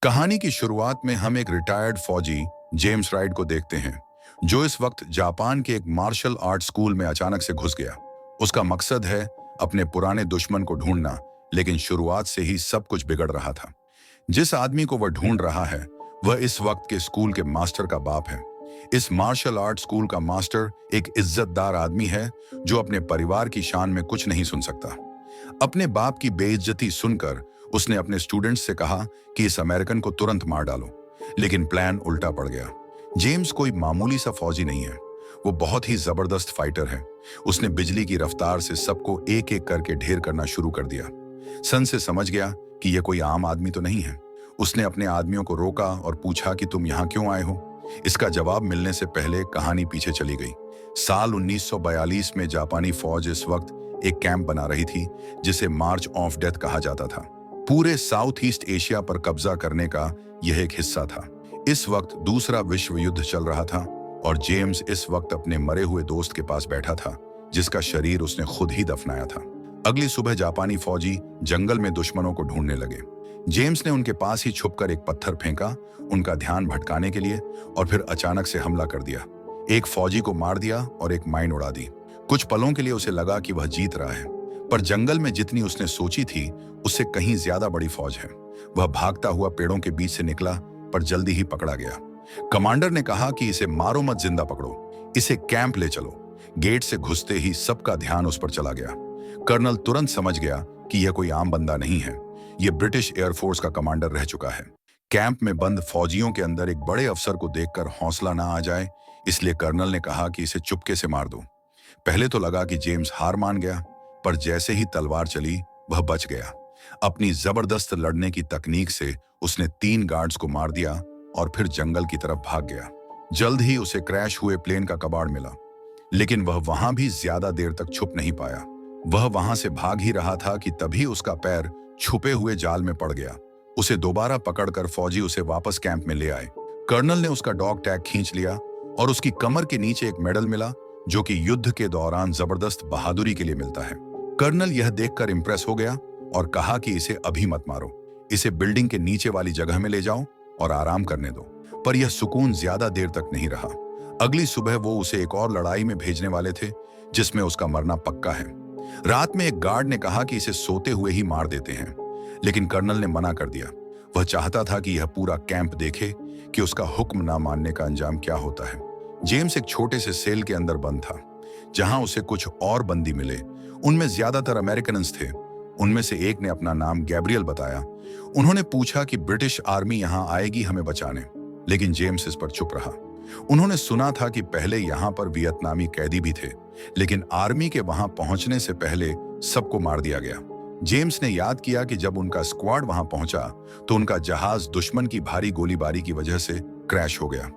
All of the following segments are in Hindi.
कहानी की शुरुआत में हम एक रिटायर्ड फौजी जेम्स राइट को देखते हैं, जो इस वक्त जापान के एक मार्शल आर्ट स्कूल में अचानक से घुस गया। उसका मकसद है अपने पुराने दुश्मन को ढूंढना, लेकिन शुरुआत से ही सब कुछ बिगड़ रहा था। जिस आदमी को वह ढूंढ रहा है, वह इस वक्त के स्कूल के मास्टर का बाप है। इस मार्शल आर्ट स्कूल का मास्टर एक इज्जतदार आदमी है, जो अपने परिवार की शान में कुछ नहीं सुन सकता। अपने बाप की बेइज्जती सुनकर उसने अपने स्टूडेंट्स से कहा कि इस अमेरिकन को तुरंत मार डालो, लेकिन प्लान उल्टा पड़ गया। जेम्स कोई मामूली सा फौजी नहीं है, वो बहुत ही जबरदस्त फाइटर है। उसने बिजली की रफ्तार से सबको एक एक करके ढेर करना शुरू कर दिया। सन से समझ गया कि यह कोई आम आदमी तो नहीं है। उसने अपने आदमियों को रोका और पूछा कि तुम यहाँ क्यों आए हो। इसका जवाब मिलने से पहले कहानी पीछे चली गई। साल 1942 में जापानी फौज इस वक्त एक कैंप बना रही थी, जिसे मार्च ऑफ डेथ कहा जाता था। पूरे साउथ ईस्ट एशिया पर कब्जा करने का यह एक हिस्सा था। इस वक्त दूसरा विश्व युद्ध चल रहा था और जेम्स इस वक्त अपने मरे हुए दोस्त के पास बैठा था, जिसका शरीर उसने खुद ही दफनाया था। अगली सुबह जापानी फौजी जंगल में दुश्मनों को ढूंढने लगे। जेम्स ने उनके पास ही छुपकर एक पत्थर फेंका, उनका ध्यान भटकाने के लिए, और फिर अचानक से हमला कर दिया। एक फौजी को मार दिया और एक माइन उड़ा दी। कुछ पलों के लिए उसे लगा कि वह जीत रहा है, पर जंगल में जितनी उसने सोची थी उससे कहीं ज्यादा बड़ी फौज है। वह भागता हुआ पेड़ों के बीच से निकला, पर जल्दी ही पकड़ा गया। कमांडर ने कहा कि इसे मारो मत, जिंदा पकड़ो, इसे कैंप ले चलो। गेट से घुसते ही सबका ध्यान उस पर चला गया। कर्नल तुरंत समझ गया कि यह कोई आम बंदा नहीं है, यह ब्रिटिश एयरफोर्स का कमांडर रह चुका है। कैंप में बंद फौजियों के अंदर एक बड़े अफसर को देखकर हौसला ना आ जाए, इसलिए कर्नल ने कहा कि इसे चुपके से मार दो। पहले तो लगा कि जेम्स हार मान गया, पर जैसे ही तलवार चली वह बच गया। अपनी जबरदस्त लड़ने की तकनीक से उसने 3 गार्ड्स को मार दिया और फिर जंगल की तरफ भाग गया। जल्द ही उसे क्रैश हुए प्लेन का कबाड़ मिला, लेकिन वह वहां भी ज्यादा देर तक छुप नहीं पाया। वह वहां से भाग ही रहा था कि तभी उसका पैर छुपे हुए जाल में पड़ गया। उसे दोबारा पकड़कर फौजी उसे वापस कैंप में ले आए। कर्नल ने उसका डॉग टैग खींच लिया और उसकी कमर के नीचे एक मेडल मिला, जो कि युद्ध के दौरान जबरदस्त बहादुरी के लिए मिलता है। कर्नल यह देखकर इंप्रेस हो गया और कहा कि इसे अभी मत मारो, इसे बिल्डिंग के नीचे वाली जगह में ले जाओ और आराम करने दो। पर यह सुकून ज्यादा देर तक नहीं रहा। अगली सुबह वो उसे एक और लड़ाई में भेजने वाले थे, जिसमें उसका मरना पक्का है। रात में एक गार्ड ने कहा कि इसे सोते हुए ही मार देते हैं, लेकिन कर्नल ने मना कर दिया। वह चाहता था कि यह पूरा कैंप देखे कि उसका हुक्म ना मानने का अंजाम क्या होता है। जेम्स एक छोटे से सेल के अंदर बंद था, जहां उसे कुछ और बंदी मिले। उनमें ज्यादातर अमेरिकन्स थे। उनमें से एक ने अपना नाम गैब्रियल बताया। उन्होंने पूछा कि ब्रिटिश आर्मी यहां आएगी हमें बचाने, लेकिन जेम्स इस पर चुप रहा। उन्होंने सुना था कि पहले यहां पर वियतनामी कैदी भी थे, लेकिन आर्मी के वहां पहुंचने से पहले सबको मार दिया गया। जेम्स ने याद किया कि जब उनका स्क्वाड वहां पहुंचा तो उनका जहाज दुश्मन की भारी गोलीबारी की वजह से क्रैश हो गया,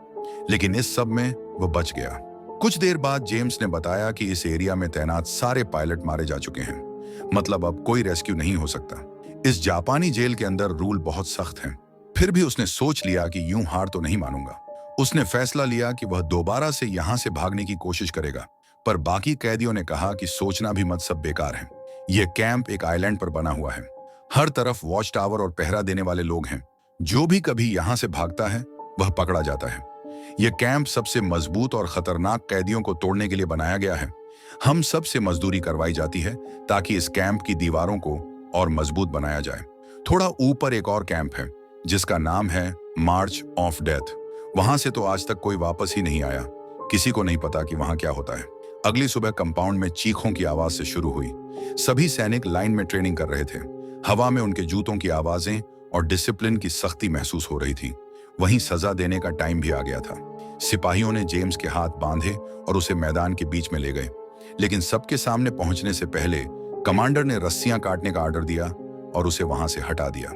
लेकिन इस सब में वह बच गया। कुछ देर बाद जेम्स ने बताया कि इस एरिया में तैनात सारे पायलट मारे जा चुके हैं, मतलब अब कोई रेस्क्यू नहीं हो सकता। इस जापानी जेल के अंदर रूल बहुत सख्त हैं। फिर भी उसने सोच लिया कि यूं हार तो नहीं मानूंगा। उसने फैसला लिया कि वह दोबारा से यहां से भागने की कोशिश करेगा, पर बाकी कैदियों ने कहा कि सोचना भी मत, सब बेकार है। यह कैंप एक आइलैंड पर बना हुआ है। हर तरफ वॉच टावर और पहरा देने वाले लोग हैं। जो भी कभी यहां से भागता है वह पकड़ा जाता है। यह कैंप सबसे मजबूत और खतरनाक कैदियों को तोड़ने के लिए बनाया गया है। हम सब से मजदूरी करवाई जाती है ताकि इस कैंप की दीवारों को और मजबूत बनाया जाए। थोड़ा ऊपर एक और कैंप है, जिसका नाम है मार्च ऑफ डेथ। वहां से तो आज तक कोई वापस ही नहीं आया। किसी को नहीं पता कि वहां क्या होता है। अगली सुबह कंपाउंड में चीखों की आवाज से शुरू हुई। सभी सैनिक लाइन में ट्रेनिंग कर रहे थे। हवा में उनके जूतों की आवाजें और डिसिप्लिन की सख्ती महसूस हो रही थी। वहीं सजा देने का टाइम भी आ गया था। सिपाहियों ने जेम्स के हाथ बांधे और उसे मैदान के बीच में ले गए, लेकिन सबके सामने पहुंचने से पहले कमांडर ने रस्सियां काटने का आर्डर दिया और उसे वहां से हटा दिया।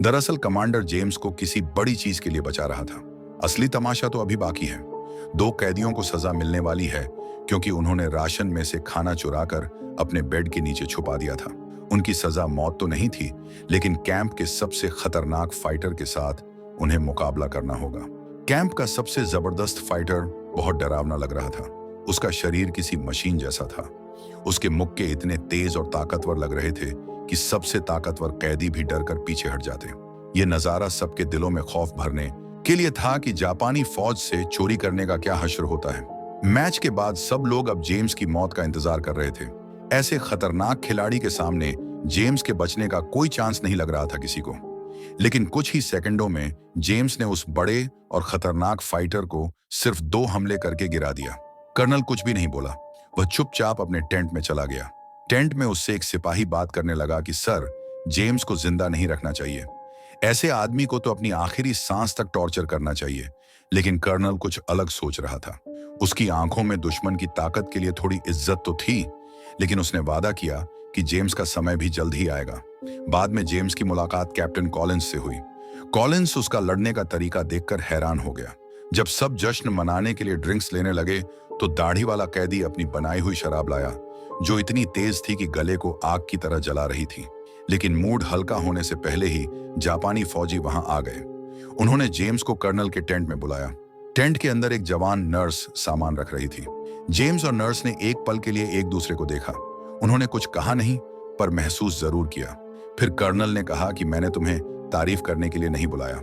दरअसल कमांडर जेम्स को किसी बड़ी चीज के लिए बचा रहा था। असली तमाशा तो अभी बाकी है। 2 कैदियों को सजा मिलने वाली है, क्योंकि उन्होंने राशन में से खाना चुराकर अपने बेड के नीचे छुपा दिया था। उनकी सजा मौत तो नहीं थी, लेकिन कैंप के सबसे खतरनाक फाइटर के साथ उन्हें मुकाबला करना होगा। कैंप का सबसे जबरदस्त फाइटर बहुत डरावना लग रहा था। उसका शरीर किसी मशीन जैसा था। उसके मुक्के इतने तेज और ताकतवर लग रहे थे कि सबसे ताकतवर कैदी भी डरकर पीछे हट जाते। ये नजारा सबके दिलों में खौफ भरने के लिए था कि जापानी फौज से चोरी करने का क्या हश्र होता है। मैच के बाद सब लोग अब जेम्स की मौत का इंतजार कर रहे थे। ऐसे खतरनाक खिलाड़ी के सामने जेम्स के बचने का कोई चांस नहीं लग रहा था किसी को। लेकिन कुछ ही सेकंडों में जेम्स ने उस बड़े और खतरनाक फाइटर को सिर्फ 2 हमले करके गिरा दिया। कर्नल कुछ भी नहीं बोला, वह चुपचाप अपने टेंट में चला गया। टेंट में उससे एक सिपाही बात करने लगा कि सर, जेम्स को जिंदा नहीं रखना चाहिए। ऐसे आदमी को तो अपनी आखिरी सांस तक टॉर्चर करना चाहिए। लेकिन कर्नल कुछ अलग सोच रहा था। उसकी आंखों में दुश्मन की ताकत के लिए थोड़ी इज्जत तो थी, लेकिन उसने वादा किया कि जेम्स का समय भी जल्द ही आएगा। बाद में जेम्स की मुलाकात कैप्टन कॉलिंस से हुई। कॉलिंस उसका लड़ने का तरीका देखकर हैरान हो गया। जब सब जश्न मनाने के लिए ड्रिंक्स लेने लगे तो दाढ़ी वाला कैदी अपनी बनाई हुई शराब लाया, जो इतनी तेज थी कि गले को आग की तरह जला रही थी। लेकिन मूड हल्का होने से पहले ही जापानी फौजी वहां आ गए। उन्होंने जेम्स को कर्नल के टेंट में बुलाया। टेंट के अंदर एक जवान नर्स सामान रख रही थी। जेम्स और नर्स ने एक पल के लिए एक दूसरे को देखा। उन्होंने कुछ कहा नहीं, पर महसूस जरूर किया। फिर कर्नल ने कहा कि मैंने तुम्हें तारीफ करने के लिए नहीं बुलाया।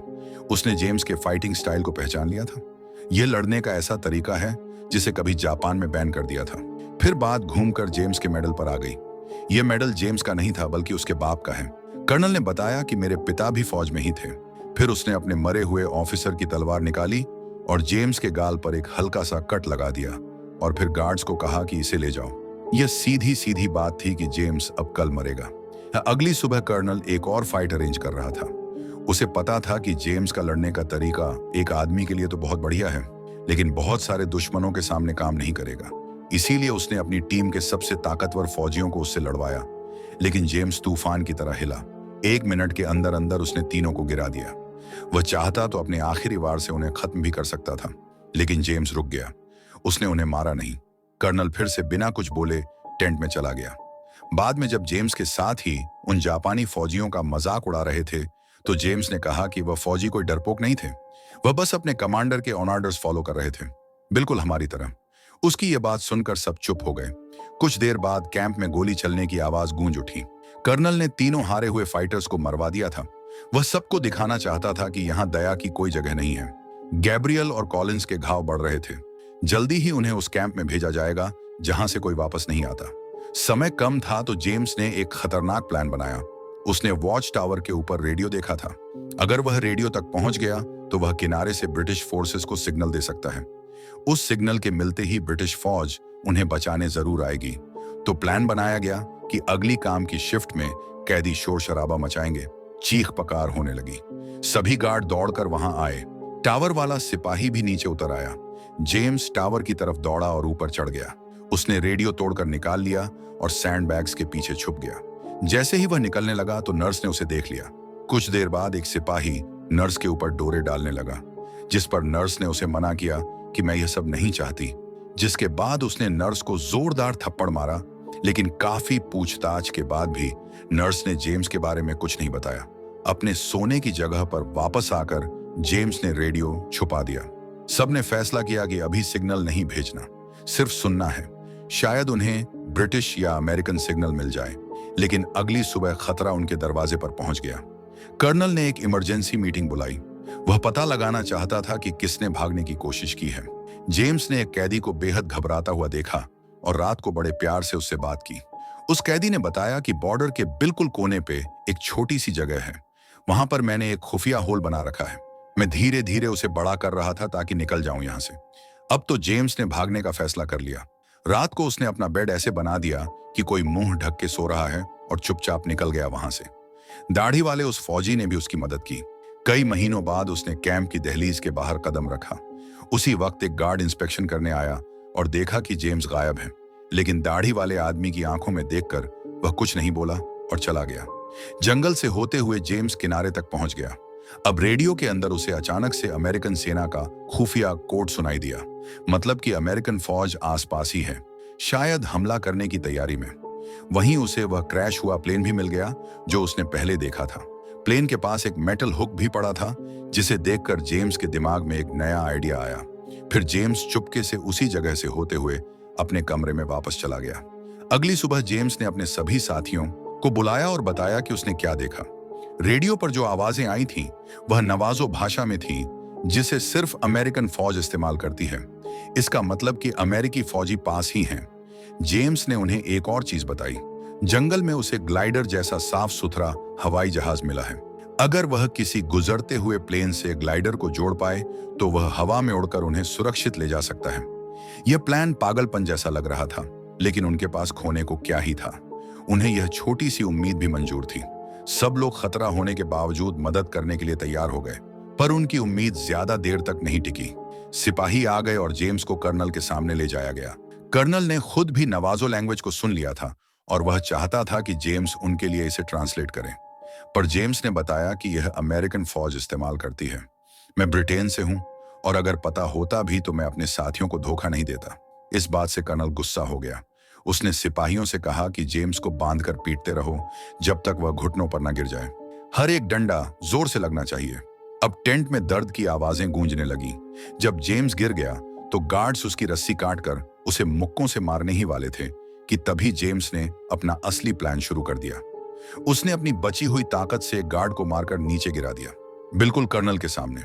उसने जेम्स के फाइटिंग स्टाइल को पहचान लिया था। यह लड़ने का ऐसा तरीका है जिसे कभी जापान में बैन कर दिया था। फिर बात घूमकर जेम्स के मेडल पर आ गई। यह मेडल जेम्स का नहीं था, बल्कि उसके बाप का है। कर्नल ने बताया कि मेरे पिता भी फौज में ही थे। फिर उसने अपने मरे हुए ऑफिसर की तलवार निकाली और जेम्स के गाल पर एक हल्का सा कट लगा दिया, और फिर गार्ड्स को कहा कि इसे ले जाओ। यह सीधी सीधी बात थी कि जेम्स अब कल मरेगा। अगली सुबह कर्नल एक और फाइट अरेंज कर रहा था। उसे पता था कि जेम्स का लड़ने का तरीका एक आदमी के लिए तो बहुत बढ़िया है, लेकिन बहुत सारे दुश्मनों के सामने काम नहीं करेगा। इसीलिए उसने अपनी टीम के सबसे ताकतवर फौजियों को उससे लड़वाया। लेकिन जेम्स तूफान की तरह हिला। 1 मिनट के अंदर अंदर उसने तीनों को गिरा दिया। वह चाहता तो अपने आखिरी वार से उन्हें खत्म भी कर सकता था, लेकिन जेम्स रुक गया। उसने उन्हें मारा नहीं। कर्नल फिर से बिना कुछ बोले टेंट में चला गया। बाद में जब जेम्स के साथ ही उन जापानी फौजियों का मजाक उड़ा रहे थे, तो जेम्स ने कहा कि वह फौजी कोई डरपोक नहीं थे। वह बस अपने कमांडर के ऑर्डर्स फॉलो कर रहे थे, बिल्कुल हमारी तरह। उसकी यह बात सुनकर सब चुप हो गए। कुछ देर बाद कैंप में गोली चलने की आवाज गूंज उठी। कर्नल ने तीनों हारे हुए फाइटर्स को मरवा दिया था। वह सबको दिखाना चाहता था कि यहां दया की कोई जगह नहीं है। गैब्रियल और कॉलिंस के घाव बढ़ रहे थे। जल्दी ही उन्हें उस कैंप में भेजा जाएगा जहां से कोई वापस नहीं आता। समय कम था तो जेम्स ने एक खतरनाक प्लान बनाया। उसने वॉच टावर के ऊपर रेडियो देखा था। अगर वह रेडियो तक पहुंच गया तो वह किनारे से ब्रिटिश फोर्सेस को सिग्नल दे सकता है। उस सिग्नल के मिलते ही ब्रिटिश फौज उन्हें बचाने जरूर आएगी। तो प्लान बनाया गया कि अगली काम की शिफ्ट में कैदी शोर शराबा मचाएंगे। चीख पकार होने लगी। सभी गार्ड दौड़कर वहां आए। टावर वाला सिपाही भी नीचे उतर आया। जेम्स टावर की तरफ दौड़ा और ऊपर चढ़ गया। उसने रेडियो तोड़कर निकाल लिया और सैंडबैग्स के पीछे छुप गया। जैसे ही वह निकलने लगा तो नर्स ने उसे देख लिया। कुछ देर बाद एक सिपाही नर्स के ऊपर डोरे डालने लगा, जिस पर नर्स ने उसे मना किया कि मैं यह सब नहीं चाहती। जिसके बाद उसने नर्स को जोरदार थप्पड़ मारा, लेकिन काफी पूछताछ के बाद भी नर्स ने जेम्स के बारे में कुछ नहीं बताया। अपने सोने की जगह पर वापस आकर जेम्स ने रेडियो छुपा दिया। सबने फैसला किया कि अभी सिग्नल नहीं भेजना, सिर्फ सुनना है। शायद उन्हें ब्रिटिश या अमेरिकन सिग्नल मिल जाए। लेकिन अगली सुबह खतरा उनके दरवाजे पर पहुंच गया। कर्नल ने एक इमरजेंसी मीटिंग बुलाई। वह पता लगाना चाहता था कि किसने भागने की कोशिश की है। जेम्स ने एक कैदी को बेहद घबराता हुआ देखा और रात को बड़े प्यार से उससे बात की। उस कैदी ने बताया कि बॉर्डर के बिल्कुल कोने पे एक छोटी सी जगह है। वहां पर मैंने एक खुफिया होल बना रखा है। मैं धीरे धीरे उसे बड़ा कर रहा था ताकि निकल जाऊं यहां से। अब तो जेम्स ने भागने का फैसला कर लिया। रात को उसने अपना बेड ऐसे बना दिया कि कोई मुंह ढक के सो रहा है और चुपचाप निकल गया वहां से। दाढ़ी वाले उस फौजी ने भी उसकी मदद की। कई महीनों बाद उसने कैंप की दहलीज के बाहर कदम रखा। उसी वक्त एक गार्ड इंस्पेक्शन करने आया और देखा कि जेम्स गायब है। लेकिन दाढ़ी वाले आदमी की आंखों में देखकर वह कुछ नहीं बोला और चला गया। जंगल से होते हुए जेम्स किनारे तक पहुंच गया। अब रेडियो के अंदर उसे अचानक से अमेरिकन सेना का खुफिया कोड सुनाई दिया। मतलब कि अमेरिकन फौज आसपास ही है, शायद हमला करने की तैयारी में। वहीं उसे वह क्रैश हुआ प्लेन भी मिल गया जो उसने पहले देखा था। प्लेन के पास एक मेटल हुक भी पड़ा था, जिसे देखकर जेम्स के दिमाग में एक नया आइडिया आया। फिर जेम्स चुपके से उसी जगह से होते हुए अपने कमरे में वापस चला गया। अगली सुबह जेम्स ने अपने सभी साथियों को बुलाया और बताया कि उसने क्या देखा। रेडियो पर जो आवाजें आई थीं, वह नवाजो भाषा में थीं, जिसे सिर्फ अमेरिकन फौज इस्तेमाल करती है। इसका मतलब कि अमेरिकी फौजी पास ही हैं। जेम्स ने उन्हें एक और चीज बताई। जंगल में उसे ग्लाइडर जैसा साफ सुथरा हवाई जहाज मिला है। अगर वह किसी गुजरते हुए प्लेन से ग्लाइडर को जोड़ पाए तो वह हवा में उड़कर उन्हें सुरक्षित ले जा सकता है। यह प्लान पागलपन जैसा लग रहा था, लेकिन उनके पास खोने को क्या ही था। उन्हें यह छोटी सी उम्मीद भी मंजूर थी। सब लोग खतरा होने के बावजूद मदद करने के लिए तैयार हो गए, पर उनकी उम्मीद ज्यादा देर तक नहीं टिकी। सिपाही आ गए और जेम्स को कर्नल के सामने ले जाया गया। कर्नल ने खुद भी नवाजो लैंग्वेज को सुन लिया था और वह चाहता था कि जेम्स उनके लिए इसे ट्रांसलेट करें। पर जेम्स ने बताया कि यह अमेरिकन फौज इस्तेमाल करती है। मैं ब्रिटेन से हूं और अगर पता होता भी तो मैं अपने साथियों को धोखा नहीं देता। इस बात से कर्नल गुस्सा हो गया। उसने सिपाहियों से कहा कि जेम्स को बांधकर पीटते रहो जब तक वह घुटनों पर न गिर जाए। हर एक डंडा जोर से लगना चाहिए। अब टेंट में दर्द की आवाजें गूंजने लगी। जब जेम्स गिर गया तो गार्ड्स उसकी रस्सी काटकर उसे मुक्कों से मारने ही वाले थे कि तभी जेम्स ने अपना असली प्लान शुरू कर दिया। उसने अपनी बची हुई ताकत से एक गार्ड को मारकर नीचे गिरा दिया, बिल्कुल कर्नल के सामने।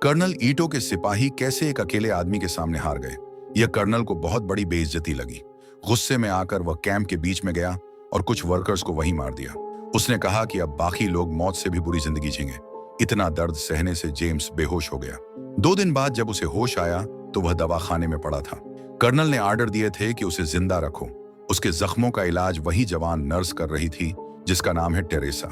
कर्नल ईटो के सिपाही कैसे एक अकेले आदमी के सामने हार गए, यह कर्नल को बहुत बड़ी बेइज्जती लगी। गुस्से में आकर वह कैंप के बीच में गया और कुछ वर्कर्स को वहीं मार दिया। उसने कहा कि अब बाकी लोग मौत से भी बुरी जिंदगी जींगे। इतना दर्द सहने से जेम्स बेहोश हो गया। 2 दिन बाद जब उसे होश आया तो वह दवाखाने में पड़ा था। कर्नल ने आर्डर दिए थे कि उसे जिंदा रखो। उसके जख्मों का इलाज वही जवान नर्स कर रही थी जिसका नाम है टेरेसा।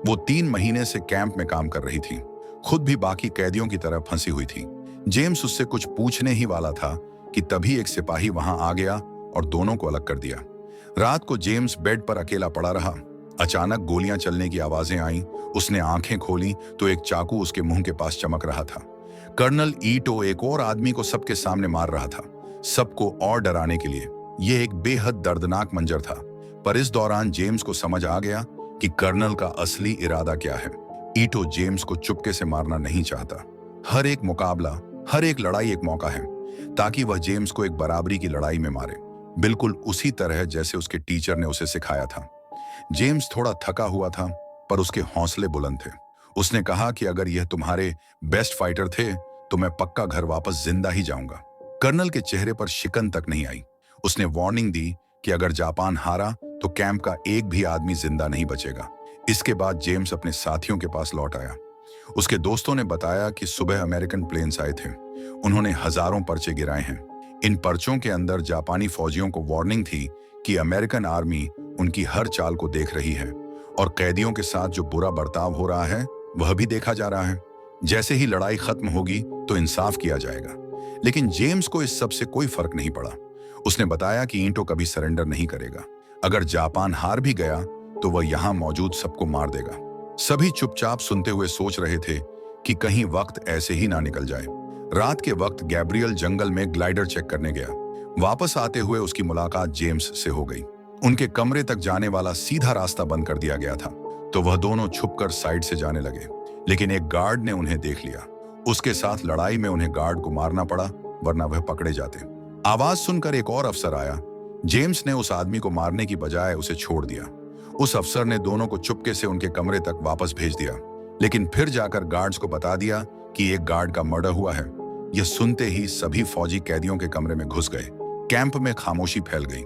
वो 3 महीने से कैंप में काम कर रही थी, खुद भी बाकी कैदियों की तरह फंसी हुई थी। जेम्स उससे कुछ पूछने ही वाला था कि तभी एक सिपाही वहां आ गया और दोनों को अलग कर दिया। रात को जेम्स बेड पर अकेला पड़ा रहा। अचानक गोलियां चलने की आवाजें आईं। उसने आंखें खोली तो एक चाकू उसके मुंह के पास चमक रहा था। कर्नल ईटो एक और आदमी को सबके सामने मार रहा था, सबको और डराने के लिए। यह एक बेहद दर्दनाक मंजर था। पर इस दौरान जेम्स को समझ आ गया कि कर्नल का असली इरादा क्या है। ईटो जेम्स को चुपके से मारना नहीं चाहता। हर एक मुकाबला, हर एक लड़ाई एक मौका है ताकि वह जेम्स को एक बराबरी की लड़ाई में मारे, बिल्कुल उसी तरह जैसे उसके टीचर ने उसे सिखाया था। जेम्स थोड़ा थका हुआ था पर उसके हौसले बुलंद थे। उसने कहा कि अगर यह तुम्हारे बेस्ट फाइटर थे तो मैं पक्का घर वापस जिंदा ही जाऊंगा। कर्नल के चेहरे पर शिकन तक नहीं आई। उसने वार्निंग दी कि अगर जापान हारा तो कैंप का एक भी आदमी जिंदा नहीं बचेगा। इसके बाद जेम्स अपने साथियों के पास लौट आया। उसके दोस्तों ने बताया कि सुबह अमेरिकन प्लेन्स आए थे। उन्होंने हजारों पर्चे गिराए हैं। इन पर्चों के अंदर जापानी फौजियों को वार्निंग थी कि अमेरिकन आर्मी उनकी हर चाल को देख रही है और कैदियों के साथ जो बुरा बर्ताव हो रहा है वह भी देखा जा रहा है। जैसे ही लड़ाई खत्म होगी तो इंसाफ किया जाएगा। लेकिन जेम्स को इस सब से कोई फर्क नहीं पड़ा। उसने बताया कि ईंटो कभी सरेंडर नहीं करेगा। अगर जापान हार भी गया तो वह यहां मौजूद सबको मार देगा। सभी चुपचाप सुनते हुए सोच रहे थे कि कहीं वक्त ऐसे ही ना निकल जाए। रात के वक्त गैब्रियल जंगल में ग्लाइडर चेक करने गया। वापस आते हुए उसकी मुलाकात जेम्स से हो गई। उनके कमरे तक जाने वाला सीधा रास्ता बंद कर दिया गया था, तो वह दोनों छुपकर साइड से जाने लगे। लेकिन एक गार्ड ने उन्हें देख लिया। उसके साथ लड़ाई में उन्हें गार्ड को मारना पड़ा, वरना वह पकड़े जाते। आवाज सुनकर एक और अफसर आया। जेम्स ने उस आदमी को मारने की बजाय उसे छोड़ दिया। उस अफसर ने दोनों को चुपके से उनके कमरे तक वापस भेज दिया, लेकिन फिर जाकर गार्ड्स को बता दिया कि एक गार्ड का मर्डर हुआ है। यह सुनते ही सभी फौजी कैदियों के कमरे में घुस गए। कैंप में खामोशी फैल गई।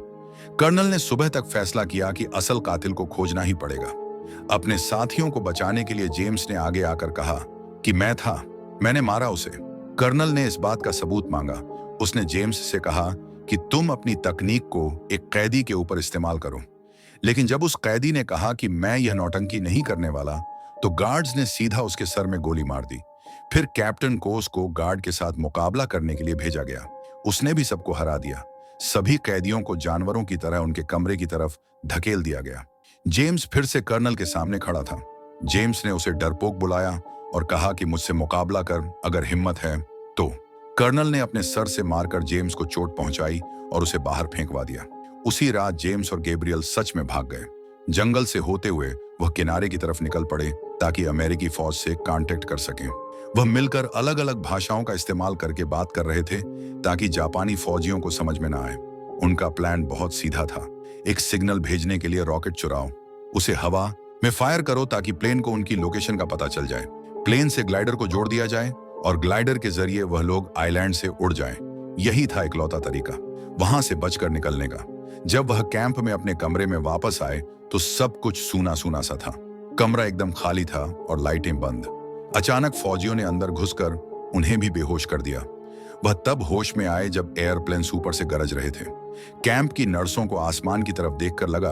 कर्नल ने सुबह तक फैसला किया कि असल कातिल को खोजना ही पड़ेगा। अपने साथियों को बचाने के लिए जेम्स ने आगे आकर कहा कि मैंने मारा उसे। कर्नल ने इस बात का सबूत मांगा। उसने जेम्स से कहा कि तुम अपनी तकनीक को एक कैदी के ऊपर इस्तेमाल करो। लेकिन जब उस कैदी ने कहा कि मैं यह नौटंकी नहीं करने वाला, तो गार्ड्स ने सीधा उसके सर में गोली मार दी। फिर कैप्टन कोस को गार्ड के साथ मुकाबला करने के लिए भेजा गया। उसने भी सबको हरा दिया। सभी कैदियों को जानवरों की तरह उनके कमरे की तरफ धकेल दिया गया। जेम्स फिर से कर्नल के सामने खड़ा था। जेम्स ने उसे डरपोक बुलाया और कहा कि मुझसे मुकाबला कर, अगर हिम्मत है तो। कर्नल ने अपने सर से मारकर जेम्स को चोट पहुंचाई और उसे बाहर फेंकवा दिया। उसी रात जेम्स और गैब्रियल सच में भाग गए। जंगल से होते हुए वह किनारे की तरफ निकल पड़े ताकि अमेरिकी फौज से कांटेक्ट कर सकें। वह मिलकर अलग अलग भाषाओं का इस्तेमाल करके बात कर रहे थे ताकि जापानी फौजियों को समझ में ना आए। उनका प्लान बहुत सीधा था। एक सिग्नल भेजने के लिए रॉकेट चुराओ, उसे हवा में फायर करो ताकि प्लेन को उनकी लोकेशन का पता चल जाए। प्लेन से ग्लाइडर को जोड़ दिया जाए और ग्लाइडर के जरिए वह लोग आइलैंड से उड़ जाएं। यही था इकलौता तरीका वहां से बचकर निकलने का। जब वह कैंप में अपने कमरे में वापस आए तो सब कुछ सूना सूना सा था। कमरा एकदम खाली था और लाइटें बंद। अचानक फौजियों ने अंदर घुसकर उन्हें भी बेहोश कर दिया। वह तब होश में आए जब एयरप्लेन ऊपर से गरज रहे थे। कैंप की नर्सों को आसमान की तरफ देखकर लगा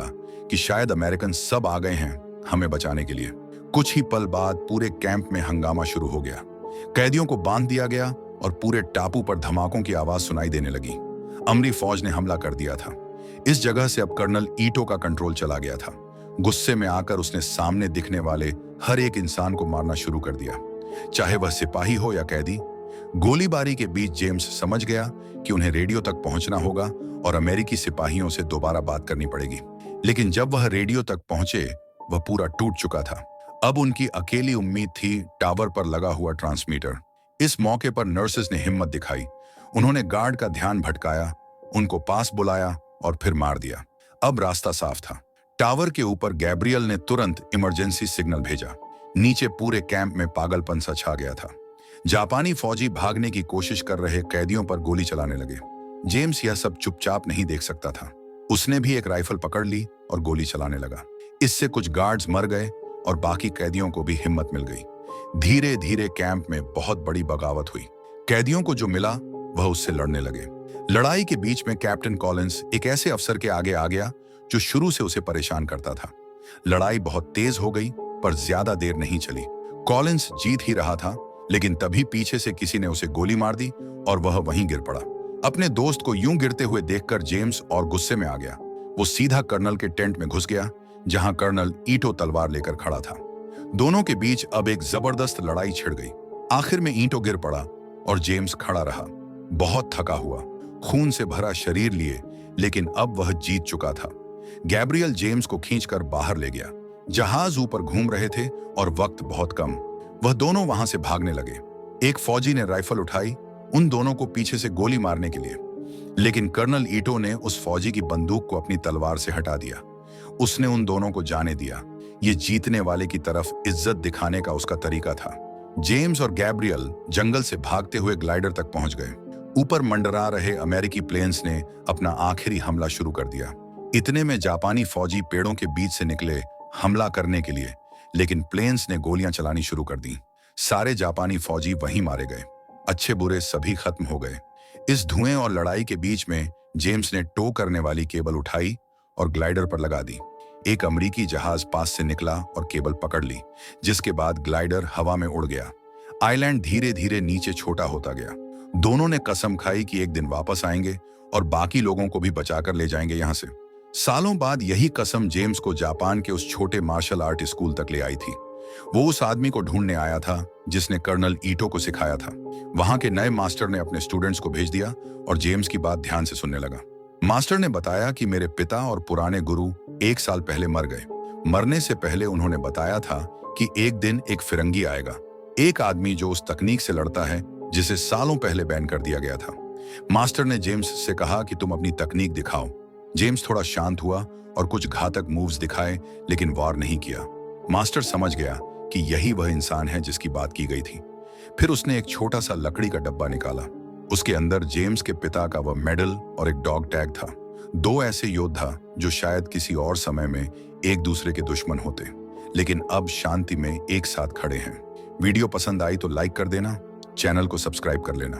कि शायद अमेरिकन सब आ गए हैं हमें बचाने के लिए। कुछ ही पल बाद पूरे कैंप में हंगामा शुरू हो गया। कैदियों को बांध दिया गया और पूरे टापू पर धमाकों की आवाज सुनाई देने लगी। अमरी फौज ने हमला कर दिया था। इस जगह से अब कर्नल ईटो का कंट्रोल चला गया था। गुस्से में आकर उसने सामने दिखने वाले हर एक इंसान को मारना शुरू कर दिया, चाहे वह सिपाही हो या कैदी। गोलीबारी के बीच जेम्स समझ गया कि उन्हें रेडियो तक पहुंचना होगा और अमेरिकी सिपाहियों से दोबारा बात करनी पड़ेगी। लेकिन जब वह रेडियो तक पहुंचे, वह पूरा टूट चुका था। अब उनकी अकेली उम्मीद थी टावर पर लगा हुआ ट्रांसमीटर। इस मौके पर नर्सेस ने हिम्मत दिखाई। उन्होंने गार्ड का ध्यान भटकाया, उनको पास बुलाया और फिर मार दिया। अब रास्ता साफ था। टावर के ऊपर गैब्रियल ने तुरंत इमरजेंसी सिग्नल भेजा। नीचे पूरे कैंप में पागलपन सा छा गया था। जापानी फौजी भागने की कोशिश कर रहे कैदियों पर गोली चलाने लगे। जेम्स यह सब चुपचाप नहीं देख सकता था। उसने भी एक राइफल पकड़ ली और गोली चलाने लगा। इससे कुछ गार्ड्स मर गए और बाकी कैदियों को भी हिम्मत मिल गई। धीरे धीरे कैंप में बहुत बड़ी बगावत हुई। कैदियों को जो मिला वह उससे लड़ने लगे। लड़ाई के बीच में कैप्टन कॉलिंस एक ऐसे अफसर के आगे आ गया जो शुरू से उसे परेशान करता था। लड़ाई बहुत तेज हो गई पर ज्यादा देर नहीं चली। कॉलिंस जीत ही रहा था, लेकिन तभी पीछे से किसी ने उसे गोली मार दी और वह वहीं गिर पड़ा। अपने दोस्त को यूं गिरते हुए देखकर जेम्स और गुस्से में आ गया। वो सीधा कर्नल के टेंट में घुस गया, जहां कर्नल ईटो तलवार लेकर खड़ा था। दोनों के बीच अब एक जबरदस्त लड़ाई छिड़ गई। आखिर में ईटो गिर पड़ा और जेम्स खड़ा रहा, बहुत थका हुआ, खून से भरा शरीर लिए, लेकिन अब वह जीत चुका था। गैब्रियल जेम्स को खींचकर बाहर ले गया। जहाज ऊपर घूम रहे थे और वक्त बहुत कम। वह दोनों वहां से भागने लगे। एक फौजी ने राइफल उठाई उन दोनों को पीछे से गोली मारने के लिए, लेकिन कर्नल ईटो ने उस फौजी की बंदूक को अपनी तलवार से हटा दिया। उसने उन दोनों को जाने दिया। ये जीतने वाले की तरफ इज्जत दिखाने का उसका तरीका था। जेम्स और गैब्रियल जंगल से भागते हुए ग्लाइडर तक पहुंच गए। ऊपर मंडरा रहे अमेरिकी प्लेन्स ने अपना आखिरी हमला शुरू कर दिया। इतने में जापानी फौजी पेड़ों के बीच से निकले हमला करने के लिए, लेकिन प्लेन्स ने गोलियां चलानी शुरू कर दी। सारे जापानी फौजी वहीं मारे गए। अच्छे बुरे सभी खत्म हो गए। इस धुएं और लड़ाई के बीच में जेम्स ने टो करने वाली केबल उठाई और ग्लाइडर पर लगा दी। एक अमेरिकी जहाज पास से निकला और केबल पकड़ ली, जिसके बाद ग्लाइडर हवा में उड़ गया। आइलैंड धीरे धीरे नीचे छोटा होता गया। दोनों ने कसम खाई कि एक दिन वापस आएंगे और बाकी लोगों को भी बचाकर ले जाएंगे यहां से। सालों बाद यही कसम जेम्स को जापान के उस छोटे मार्शल आर्ट स्कूल तक ले आई थी। वो उस आदमी को ढूंढने आया था जिसने कर्नल ईटो को सिखाया था। वहां के नए मास्टर ने अपने स्टूडेंट्स को भेज दिया और जेम्स की बात ध्यान से सुनने लगा। मास्टर ने बताया कि मेरे पिता और पुराने गुरु 1 साल पहले मर गए। मरने से पहले उन्होंने बताया था कि एक दिन एक फिरंगी आएगा, एक आदमी जो उस तकनीक से लड़ता है जिसे सालों पहले बैन कर दिया गया था। मास्टर ने जेम्स से कहा कि तुम अपनी तकनीक दिखाओ। जेम्स थोड़ा शांत हुआ और कुछ घातक मूव्स दिखाए, लेकिन वार नहीं किया। मास्टर समझ गया कि यही वह इंसान है जिसकी बात की गई थी। फिर उसने एक छोटा सा लकड़ी का डब्बा निकाला। उसके अंदर जेम्स के पिता का वह मेडल और एक डॉग टैग था। 2 ऐसे योद्धा जो शायद किसी और समय में एक दूसरे के दुश्मन होते, लेकिन अब शांति में एक साथ खड़े हैं। वीडियो पसंद आई तो लाइक कर देना, चैनल को सब्सक्राइब कर लेना।